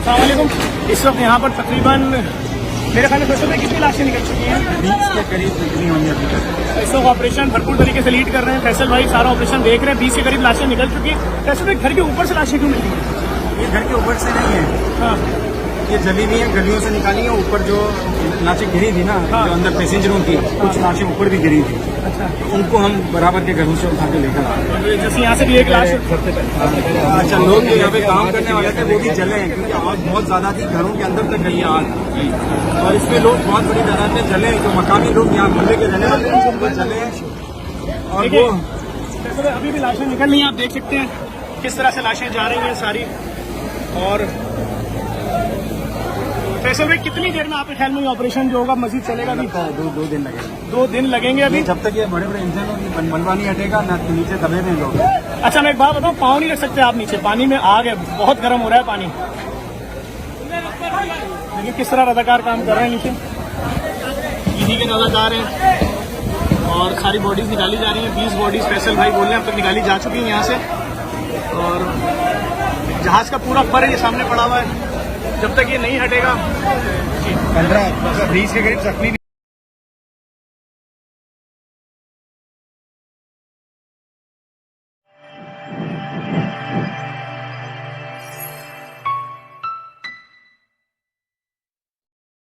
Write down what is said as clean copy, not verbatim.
अस्सलाम वालेकुम। इस वक्त यहाँ पर तकरीबन मेरे ख्याल में फैसल में कितनी लाशें निकल चुकी हैं? 20 के करीब निकली होंगी अभी तक। इस वक्त ऑपरेशन भरपूर तरीके से लीड कर रहे हैं फैसल भाई, सारा ऑपरेशन देख रहे हैं। 20 के करीब लाशें निकल चुकी हैं। फैसल भाई, घर के ऊपर से लाशें क्यों निकली हैं? ये घर के ऊपर से नहीं है, हाँ, ये जली हुई है, गलियों से निकाली है। ऊपर जो लाशें गिरी थी ना, हाँ। जो अंदर पैसेंजरों की कुछ लाशें ऊपर भी गिरी थी, अच्छा। तो उनको हम बराबर के घरों से उठा के लेकर आ रहे हैं। जैसे यहाँ से भी एक लाश अच्छा, लोग जो यहाँ पे काम करने वाले थे वो भी जले हैं, क्योंकि आग बहुत ज्यादा थी, घरों के अंदर तक गई है आग। और इसमें लोग बहुत बड़ी तादाद में जले हैं, जो मकामी लोग यहाँ मोहल्ले के रहने वाले हैं वो जले हैं। और वो फैसल अभी भी लाशें निकल रही हैं, आप देख सकते हैं किस तरह से लाशें जा रही हैं सारी। और फैसल भाई, कितनी देर में आपके ख्याल में ऑपरेशन जो होगा मजीद चलेगा? अभी दो दिन लगेगा। 2 दिन लगेंगे अभी। जब तक ये बड़े बड़े इंजनों की बनवा नहीं हटेगा ना, नीचे दबे में लोग। अच्छा, मैं एक बात बताऊँ, पाँव नहीं रख सकते आप नीचे, पानी में आग है, बहुत गर्म हो रहा है पानी। देखिए किस तरह रजाकार काम कर रहे हैं नीचे, इन्हीं के रजाकार हैं। और सारी बॉडीज निकाली जा रही हैं, 20 बॉडीज फैसल भाई बोल रहे हैं अब तक निकाली जा चुकी हैं यहाँ से। और जहाज का पूरा फर ये सामने पड़ा हुआ है, जब तक ये नहीं हटेगा। 15-20 के करीब जख्मी